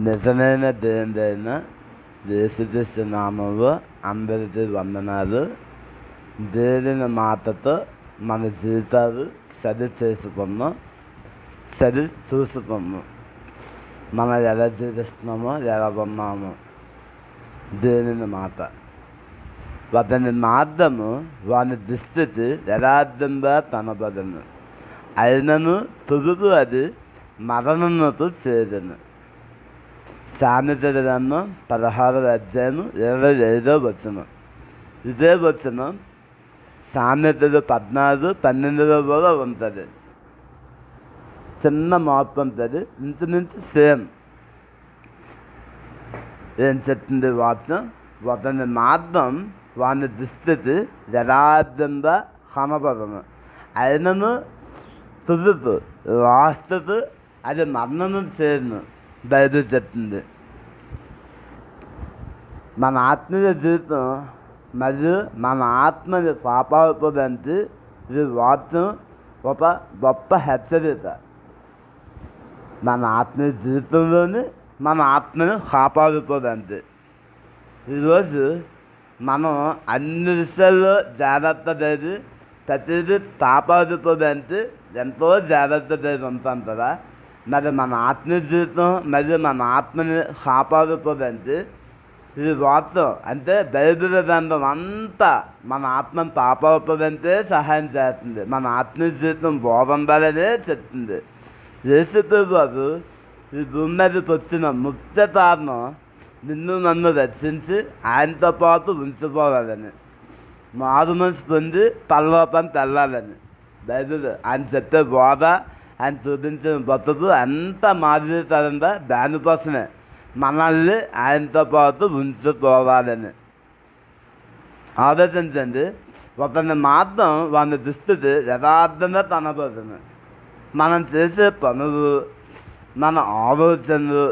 నిజమైన దేవుడైన యేసుక్రీస్తు నామములో అందరికీ వందనాలు. దేవుని మాటతో మన జీవితాలు సరి చూసుకున్నాం. మనం ఎలా జీవిస్తున్నామో ఎలా ఉన్నామో దేవుని మాట. అతని మార్గము వాని దృష్టికి యథార్థంగా కనబడను, అయినను తురుగు అది మరణమునకు చేరును. సామెతల గ్రంథం 16వ అధ్యాయం 25వ వచనం. ఇదే వచనం సామెతలు 14:12 కూడా ఉంటుంది. చిన్న మార్పు ఉంటుంది, ఇంచుమించు సేమ్. ఏం చెప్తుంది వాక్యం? అతని మార్గం వాని దృష్టికి యథార్థంగా కనబడను, అయినను తుదుపు లాస్ట్కు అది మరణము చేరును. బైబిల్ చెప్తుంది. మన ఆత్మీయ జీవితం మరియు మన ఆత్మని కాపాడుకోవడానికి ఇది వాక్యం ఒక గొప్ప హెచ్చరిక. మన ఆత్మీయ జీవితంలోని మన ఆత్మని కాపాడుకోవడానికి ఈరోజు మనం అన్ని విషయాల్లో జాగ్రత్త చేసి ప్రతిదీ కాపాడుకోవడానికి ఎంతో జాగ్రత్త చేసి ఉంటాం కదా. మరి మన ఆత్మీయ జీవితం మరియు మన ఆత్మని కాపాడుకోవడానికి ఇది వాక్యం అంటే బైబిల్ గ్రంథం అంతా మన ఆత్మను కాపాడుకోవడానికే సహాయం చేస్తుంది. మన ఆత్మీయ జీవితం బాగుండాలనే చెప్తుంది. యేసుప్రభు వారు ఈ భూమి మీదకి వచ్చిన ముఖ్య కారణం నిన్ను నన్ను రక్షించి ఆయనతో పాటు ఉంచుకోవాలని, మారు మనసు పొంది పరలోకానికి వెళ్ళాలని. బైబిల్ ఆయన చెప్పే బోధ, ఆయన చూపించిన బతుకు ఎంత మాదిరితరంగా దానికోసమే మనల్ని ఆయనతో పాటు ఉంచుకోవాలని. ఆలోచించండి, ఒకరిని మాత్రం వాని దృష్టికి యథార్థంగా కనబడుతుంది. మనం చేసే పనులు, మన ఆలోచనలు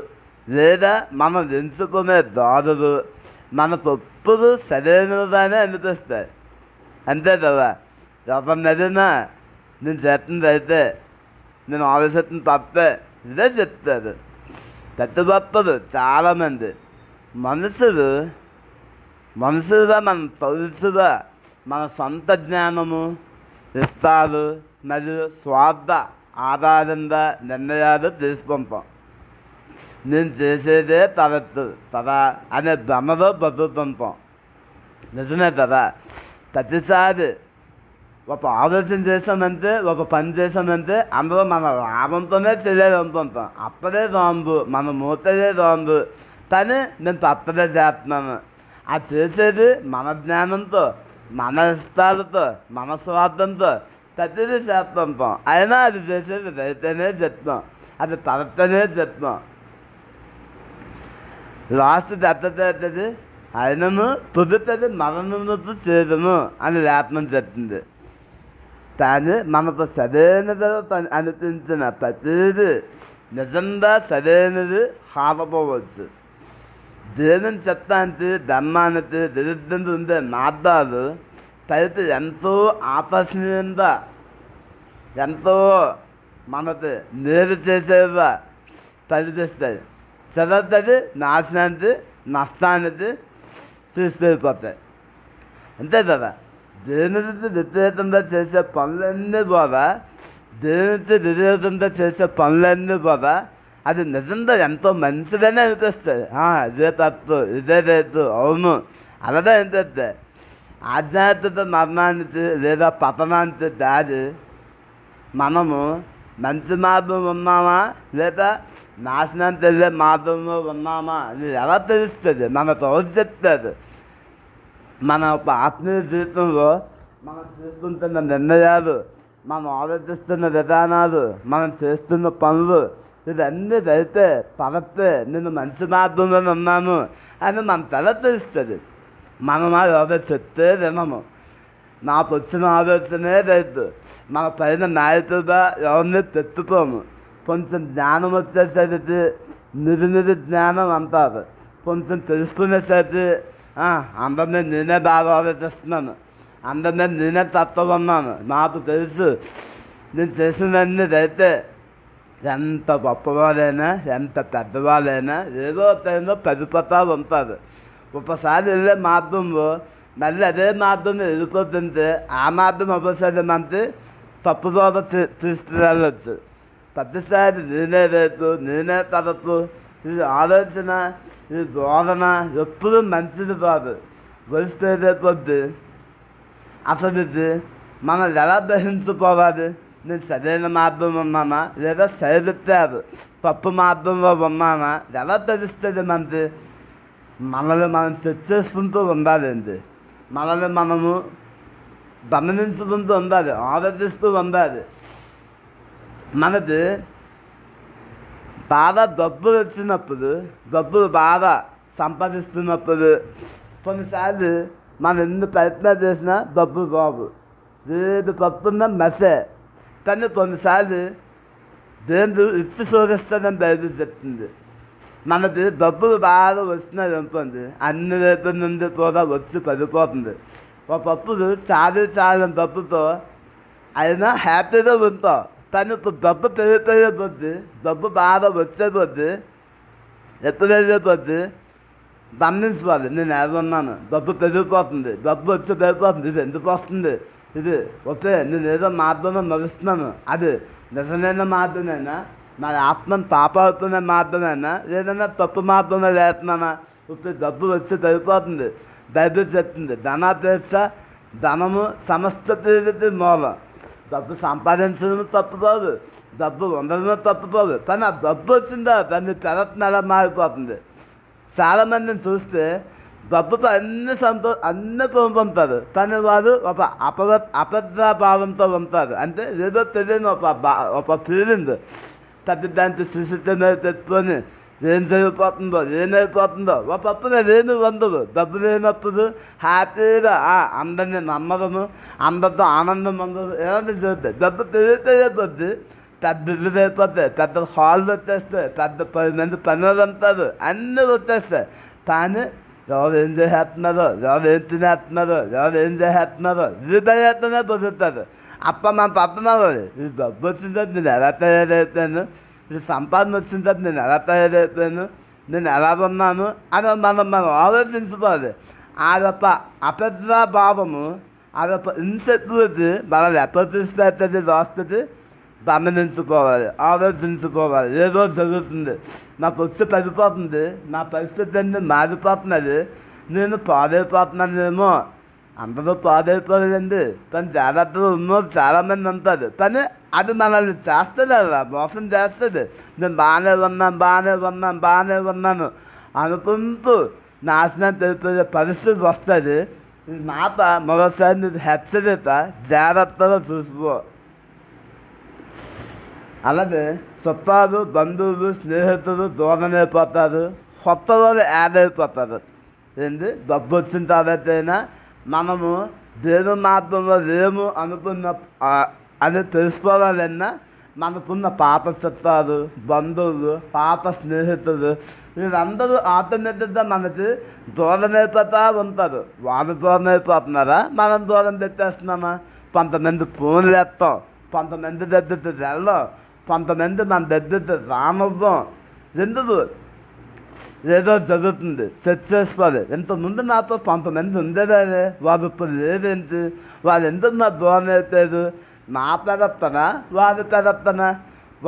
లేదా మనం ఎంచుకునే దారులు మన తప్పులు సరైనగానే అనిపిస్తాయి. అంతే కదా. ఎవరినైనా నేను చేస్తుంది అయితే నేను ఆలోచిస్తుంది తప్పే ఇదే చెప్తారు. పెద్ద గొప్పలు చాలామంది మనుషులుగా మన తొలుసుగా మన సొంత జ్ఞానము, ఇష్టాలు మరియు స్వార్థ ఆధారంగా నిర్ణయాలు తీసుకుంటాం. నేను చేసేదే తదా అనే భ్రమలో బతుకుతుంటాం. నిజమే కదా. ప్రతిసారి ఒక ఆలోచన చేసామంటే, ఒక పని చేసామంటే అందులో మన లాభంతోనే తెలియదు అనుకుంటాం. అప్పుడే రాంబు, మన మూతదే రాంబు, కానీ నేను తప్పదే చేస్తున్నాను. అది చేసేది మన జ్ఞానంతో, మన ఇష్టాలతో, మన స్వార్థంతో ప్రతిదీ చేస్తుంటాం. అయినా అది చేసేది రైతేనే చెప్తాం, అది కరెక్టనే చెప్తాం. లాస్ట్ దత్తది ఆయనను తుదుతది మరణమునకు చేరును అని లేపనం చెప్తుంది. కానీ మనకు సరైనది అనిపించిన ప్రతిదీ నిజంగా సరైనది కాకపోవచ్చు. దేవుని చెప్తానికి ధర్మానికి విరుద్ధంగా ఉండే మార్గాలు పైకి ఎంతో ఆకర్షణీయంగా, ఎంతో మనకి మేలు చేసేవిగా కనిపిస్తాయి. చదవది నాశనానికి, నష్టానికి తీసుకెళ్ళిపోతాయి. అంతే కదా. దేవునికి వ్యతిరేకంగా చేసే పనులన్నీ కూడా, దేవునికి వ్యతిరేకంగా చేసే పనులన్నీ కూడా అది నిజంగా ఎంతో మంచిదనే అనిపిస్తుంది. ఇదే తప్పు, ఇదే రేటు, అవును అలాగే అనిపిస్తుంది. ఆధ్యాత్మిక మరణానికి లేదా పతనానికి దారి మనము మంచి మార్గం ఉన్నామా లేదా నాశనానికి వెళ్ళే మార్గంలో ఉన్నామా అని ఎలా తెలుస్తుంది? మనకు ఎవరు చెప్తారు? మన ఆత్మీయ జీవితంలో మనం తీసుకుంటున్న నిర్ణయాలు, మనం ఆలోచిస్తున్న విధానాలు, మనం చేస్తున్న పనులు ఇవన్నీ అయితే పరతే నేను మంచి మార్గంలో ఉన్నాను అని మన తల తెలుస్తుంది. మనం ఎవరో చెప్తే వినము. నాకు వచ్చిన ఆలోచనే రైతు. మన పైన నాయకులుగా ఎవరిని పెట్టుకోము. కొంచెం జ్ఞానం వచ్చేసరికి నిధి జ్ఞానం అంటారు. కొంచెం తెలుసుకునేసరికి అందరినీ నేనే బాగా ఆలోచిస్తున్నాను, అందరినీ నేనే తత్వం ఉన్నాను, నాకు తెలుసు, నేను చేసినవన్నీ అయితే ఎంత గొప్పవాళ్ళైనా ఎంత పెద్దవాళ్ళైనా ఏదో టైంలో పడిపోతూ ఉంటారు. ఒకసారి వెళ్ళే మార్గంలో మళ్ళీ అదే మార్గంలో వెళ్ళిపోతుంటే ఆ మార్గం ఒకసారి మనకి తప్పుదోవ తీసుకురావచ్చు. ప్రతిసారి నేనే రేపు నేనే తరపు ఇది ఆలోచన ఇది బోధన ఎప్పుడూ మంచిది కాదు. వయసు కొద్ది అసలు ఇది మనం ఎలా గ్రహించుకోవాలి? నేను సరైన మార్గం ఉన్నానా లేదా సరిదిద్దారు తప్పు మార్గంలో ఉన్నానా ఎలా తెలుస్తుంది? మనకి మనల్ని మనం చెక్ చేసుకుంటూ ఉండాలండి. మనల్ని మనము గమనించుకుంటూ ఉండాలి, ఆలోచిస్తూ ఉండాలి. మనది బాగా డబ్బులు వచ్చినప్పుడు డబ్బులు బాగా సంపాదిస్తున్నప్పుడు కొన్నిసార్లు మనం ఎన్ని ప్రయత్నాలు చేసినా డబ్బులు బాబు ఏది పప్పున్నా మెసే. కానీ కొన్నిసార్లు దేవుడు ఇచ్చి శోధిస్తాడని బయట చెప్తుంది. మనకి డబ్బులు బాగా వస్తున్నాయి అనుకోండి, అన్ని రేపుల నుండి కూడా వచ్చి పడిపోతుంది. ఒకప్పుడు చాలని డబ్బుతో అయినా హ్యాపీగా ఉంటాం. కానీ ఇప్పుడు డబ్బు పెరిగిపోయే కొద్ది డబ్బు బాగా వచ్చే కొద్ది ఎప్పుడైతే కొద్ది గమనించుకోవాలి. నేను ఏమన్నాను, డబ్బు పెరిగిపోతుంది, డబ్బు వచ్చి పెరిగిపోతుంది. ఇది ఎందుకు వస్తుంది? ఇది ఓకే, నేను ఏదో మార్గంలో నడుస్తున్నాను, అది నిజమైన మార్గమేనా? మరి ఆత్మను కాపాడుతున్న మార్గమేనా లేదన్నా తప్పు మార్గంలో వేస్తున్నానా? ఇప్పుడు డబ్బు వచ్చి పెరిగిపోతుంది. బైబిల్ చెప్తుంది ధనాపేక్ష ధనము సమస్త ప్రీతి మూలం. డబ్బు సంపాదించడం తప్పుకోదు, డబ్బు ఉండడమే తప్పుకోదు. కానీ ఆ డబ్బు వచ్చిందా దాన్ని ప్రవర్తన ఎలా మారిపోతుంది. చాలామందిని చూస్తే డబ్బుతో అన్ని పొందుతారు, కానీ వారు ఒక అపద్రాభావంతో ఉంటారు. అంటే ఏదో తెలియని ఒక ఫీలింగ్ పెద్ద దానికి సిస్టమ్ తెచ్చుకొని ఏం జరిగిపోతుందో ఏమైపోతుందో ఒకప్పుడు ఏమి ఉండదు. డబ్బు లేనప్పుడు హ్యాపీగా అందరినీ నమ్మడము, అందరితో ఆనందం ఉండదు, ఏమైనా జరుగుతాయి. డబ్బు పెరిగిపోతే పెద్ద ఇల్లు అయిపోతాయి, పెద్ద హాళ్ళు వచ్చేస్తాయి, పెద్ద 10 మంది పనులు ఉంటారు, అన్నీ వచ్చేస్తాయి. కానీ ఎవరు ఏం చేసేస్తున్నారో, ఎవరు ఏం తినేస్తున్నారో, ఎవరు ఏం చేసేస్తున్నారో ఇది భయతనే బతుకుతారు. అప్ప మన పడుతున్నారు, ఇది డబ్బు వచ్చిన తర్వాత నేను ఎలా తయారైపోయాను, ఇది సంపాదన వచ్చిన తర్వాత నేను ఎలా తయారైపోయాను, నేను ఎలా ఉన్నాను అని మనం ఆలోచించుకోవాలి. అదొక అపద్రాభావము, అదొక ఇన్సెక్యూరిటీ మనల్ని ఎప్పుడు తీసుకెళ్తుంది రాస్తుంది గమనించుకోవాలి, ఆలోచించుకోవాలి. ఏదో జరుగుతుంది, నాకు వచ్చి పడిపోతుంది, నా పరిస్థితి అన్నీ మారిపోతున్నది, నేను పాడైపోతున్నానేమో. అందరూ పాడైపోలేదండి, కానీ జాగ్రత్తగా ఉన్నోరు చాలామంది ఉంటారు. కానీ అది మనల్ని చేస్తుంది, అలా మోసం చేస్తుంది. నేను బాగానే ఉన్నాను అనుకుంటూ నాశనం తెలిపే పరిస్థితి వస్తుంది. ఈ మాట మరోసారి నీకు హెచ్చరిక, జాగ్రత్తగా చూసుకో. అలాగే చుట్టాలు బంధువులు స్నేహితులు దూరమైపోతారు, కొత్త వాళ్ళు యాడ్ అయిపోతారు. ఏంటి డబ్బు వచ్చిన తర్వాతైనా మనము దేవుని మార్గంలో లేము అనుకున్న అని తెలుసుకోవాలన్నా మనకున్న పాత చుట్టాలు బంధువులు పాత స్నేహితులు వీళ్ళందరూ ఆటోమేటిక్గా మనకి దూరమైపోతూ ఉంటారు. వాళ్ళు దూరం అయిపోతున్నారా, మనం దూరం పెట్టేస్తున్నామా? కొంతమంది ఫోన్లు వేస్తాం, కొంతమంది దగ్గరికి వెళ్ళం, కొంతమంది మన దగ్గరికి రానివ్వం. ఎందుకు? ఏదో జరుగుతుంది, చర్చ చేసుకోవాలి. ఇంతకుముందు నాతో కొంతమంది ఉండేదే, వాళ్ళు ఇప్పుడు లేదేంటి, వాళ్ళు ఎందుకు నా దూరం అవుతారు? నా పెరత్తనా వాళ్ళు పెరత్తనా?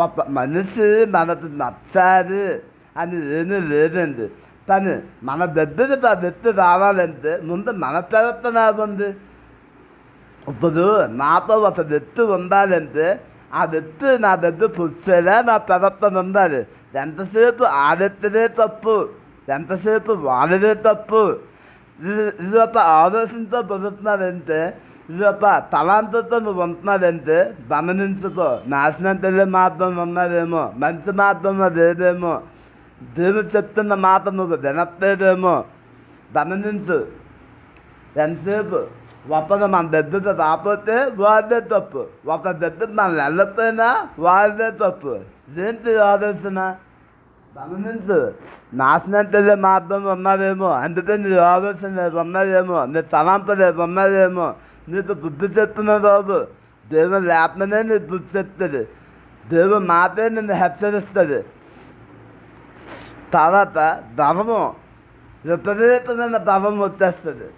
ఒక మనిషి మనకు నచ్చాలి అని ఏమీ లేదండి. కానీ మన దగ్గరికి ఆ వ్యక్తి రావాలంటే ముందు మన పెరత్తనా ఉంది. ఇప్పుడు నాతో ఒక వ్యక్తి ఉండాలంటే ఆ వ్యక్తి నా దగ్గర కూర్చోలే నా ప్రవర్తన ఉండాలి. ఎంతసేపు ఆ వ్యక్తిదే తప్పు, ఎంతసేపు వాళ్ళదే తప్పు. ఇది ఒక ఆలోచనతో బతుకుతున్నారంటే, ఇది ఒక తలాంతతో నువ్వు ఉంటున్నారంటే గమనించుకో. నాశనం తెలియ మార్గం ఉన్నదేమో, మంచి మార్గం లేదేమో, దేవుడు చెప్తున్న మాట నువ్వు వినట్లేదేమో గమనించు. ఎంతసేపు ఒకరు మన దగ్గర రాకపోతే వాళ్ళదే తప్పు, ఒక దగ్గర మనం వెళ్ళకపోయినా వాళ్ళదే తప్పు. ఇదేంటి ఆలోచన? గమనించు. నాశనం తెలియ మార్గం ఉన్నదేమో, అందుకే నీ ఆలోచన రేపు ఉన్నదేమో, నీ తలంపు రేపు ఉన్నదేమో. నీకు బుద్ధి చెప్తున్న రోజు దేవుని లేపనే నీకు బుద్ధి చెప్తుంది. దేవుడు మాటే నిన్ను హెచ్చరిస్తుంది. తర్వాత దర్వం, విపరీతమైన దర్వం వచ్చేస్తుంది.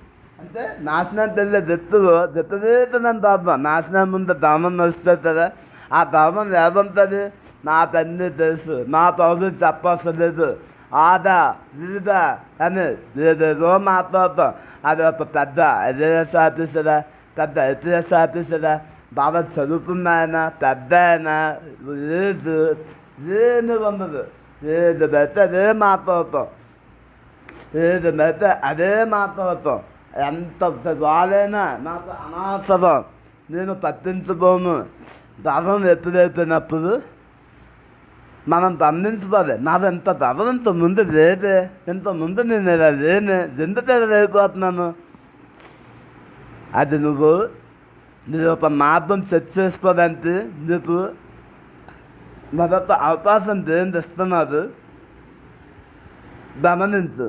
అంటే నాశనం తెలియదు విపరీతమైన దర్వం. నాశనం ముందు ధర్మం నడుస్తుంది కదా, ఆ ధర్మం ఏముంటుంది? నాకన్నీ తెలుసు, నా తోడు చెప్పవలసిన లేదు, ఆదా ఇదా అని ఏదేదో మాట్లాడతాం. అది ఒక పెద్ద ఐఏఎస్ ఆఫీసరా, పెద్ద ఐపీఎస్ ఆఫీసరా, బాగా చదువుకున్న ఆయన, పెద్ద ఆయన, లేదు ఏమి ఉండదు. ఏది పెడితే అదే మాట్లాడతాం, ఏది పెడితే అదే మాట్లాడతాం. ఎంత వాళ్ళైనా నాకు అనవసరం, నేను పట్టించుకోను. ధనం ఎప్పుడైపోయినప్పుడు మనం గమనించుకోవాలి. నాకు ఇంత ధనం ఇంత ముందు లేదే, ఇంత ముందు నేను ఇలా లేనే, ఎందుకు ఇలా అయిపోతున్నాను. అది నువ్వు ఒక మార్గం సెట్ చేసుకోవడానికి నీకు మరొక అవకాశం దేవుడు ఇస్తున్నాడు. గమనించు.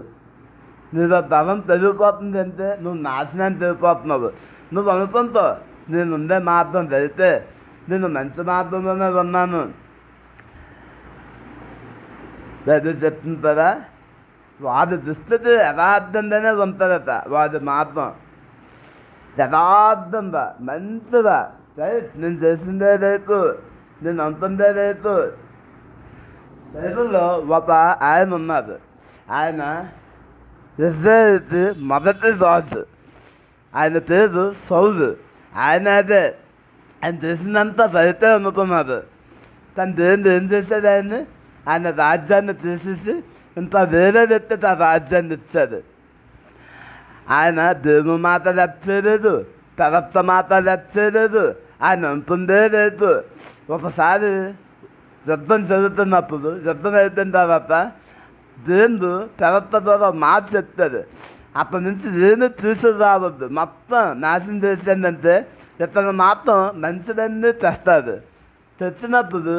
నీకు ధనం పెరిగిపోతుంది అంటే నువ్వు నాశనాన్ని పెరిగిపోతున్నావు. నువ్వు అనుకుంటావు నేను ఉండే మార్గం అయితే నేను మంచి మార్గంలోనే ఉన్నాను. అది చెప్తుంది కదా, వాడి దుస్థితి యథార్థంగానే ఉంటుందట. వాడి మార్గం యథార్థంగా మంచిగా రైట్. నేను చేసిందే రైతు, నేను అంటుందే రైతు. రైతుల్లో ఒక ఆయన ఉన్నారు. ఆయన ఇజ్రాయేలు మొదటి రాజు. ఆయన పేరు సౌలు. ఆయన అదే ఆయన చేసినంత రైతే అనుకున్నారు. కానీ దేవుడు ఏం చేశాడు? ఆయన రాజ్యాన్ని తీసేసి ఇంత వేరే వ్యక్తి ఆ రాజ్యాన్ని ఇచ్చాడు. ఆయన దేవుని మాట లెక్కలేదు, ప్రవక్త మాట లెక్కలేదు, ఆయన అంటుందే లేదు. ఒకసారి యుద్ధం జరుగుతున్నప్పుడు, యుద్ధం అయిపోయిన తర్వాత దేవుడు ప్రవక్త ద్వారా మాట చెప్తాడు. అప్పటి నుంచి ఏమీ తీసుకురావద్దు, మొత్తం నాశనం చేసిందంటే ఇతను మాత్రం మంచిదన్నీ తెస్తాడు. తెచ్చినప్పుడు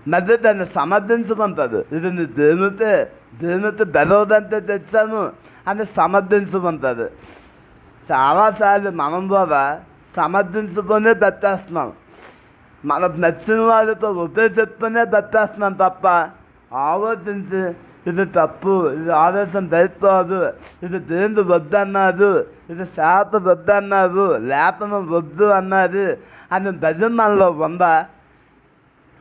మధ్య దాన్ని సమర్థించుకుంటాడు. ఇది నీ దేవునితో బెదవదంటే తెచ్చాను అని సమర్థించుకుంటాడు. చాలాసార్లు మనం కూడా సమర్థించుకొనే పెట్టేస్తున్నాం. మనకు నచ్చిన వాళ్ళతో ఉపయోగించుకునే పెట్టేస్తున్నాం తప్ప ఆలోచించి ఇది తప్పు, ఇది ఆలోచన దయపోదు, ఇది దేవుడు వద్దు అన్నారు, ఇది శాత వద్దు అన్నారు, లేపనం వద్దు అన్నారు అని భజన మనలో ఉందా?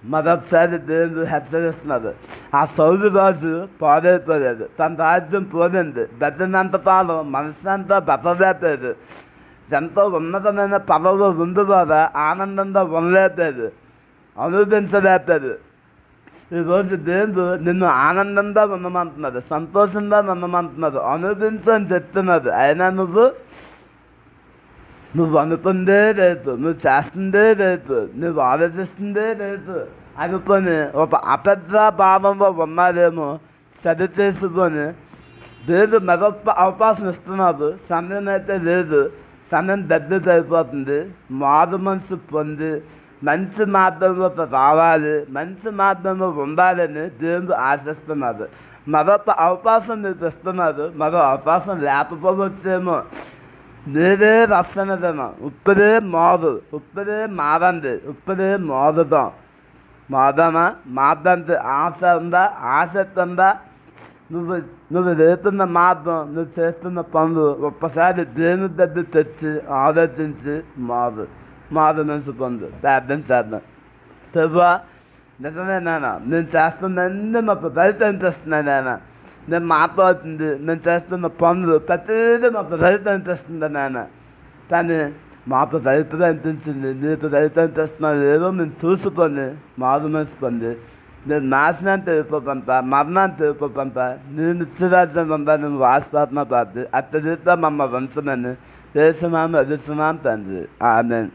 మరొకసారి దేవుడు హెచ్చరిస్తున్నారు. ఆ సౌలు రాజు పాడైపోయాడు, తన రాజ్యం పోయింది. బతినంత కాలం మనసునంతా బతలేపాడు. ఎంతో ఉన్నతమైన పదవులు ముందు ద్వారా ఆనందంగా ఉండలేపాడు, అనుభవించలేపాడు. ఈరోజు దేవుడు నిన్ను ఆనందంగా ఉండమంటున్నాడు, సంతోషంగా ఉండమంటున్నాడు, అనుభవించు అని చెప్తున్నాడు. అయినా నువ్వు అనుకుందే లేదు, నువ్వు చేస్తుందే లేదు, నువ్వు ఆలోచిస్తుందే లేదు అనుకొని ఒక అపెద్ద భావంలో ఉన్నారేమో సరి చేసుకొని దేవుడు మరొక అవకాశం ఇస్తున్నాడు. సమయం అయితే లేదు, సమయం దగ్గర అయిపోతుంది. మారు మనసు పొంది మంచి మార్గంలో రావాలి, మంచి మార్గంలో ఉండాలని దేవుడు ఆశిస్తున్నాడు. మరొక అవకాశం నీకు ఇస్తున్నాడు. మరో అవకాశం లేకపోవచ్చేమో. నేనే రక్షణదనం, ఇప్పుడే మారండి, ఇప్పుడే మారుదాం. మారదంటే ఆశ ఉందా? ఆసక్తి ఉందా? నువ్వు రేతున్న మార్గం, నువ్వు చేస్తున్న పనులు ఒక్కసారి దేవుని దగ్గర తెచ్చి ఆలోచించి మారు నుంచి పొందు. ప్రార్థన చేద్దాం. ప్రభువా, నిజమే నాన్న, నేను చేస్తున్నన్నీ మాకు రైతు అనిపిస్తున్నాయి నాన్న. నేను మాట్లాడుతుంది, నేను చేస్తున్న పనులు ప్రతిదీ మాకు రైతు అనిపిస్తుంది నాన్న. కానీ మాకు రైతులు అనిపించింది, నీకు రైతు అనిపిస్తున్నాను ఏదో మేము చూసుకొని మారు మనసు పొంది నేను నాశనాన్ని తెలుపుకుంటా, మరణాన్ని తెలుపుకుంటా, నేను నిత్యరాజ్యం ఉందా నువ్వు ఆస్పాత్మ పార్టీ అత్త జీవితం మమ్మ వంశమని చేస్తున్నాము, అదిస్తున్నాం తండ్రి. ఆమెన్.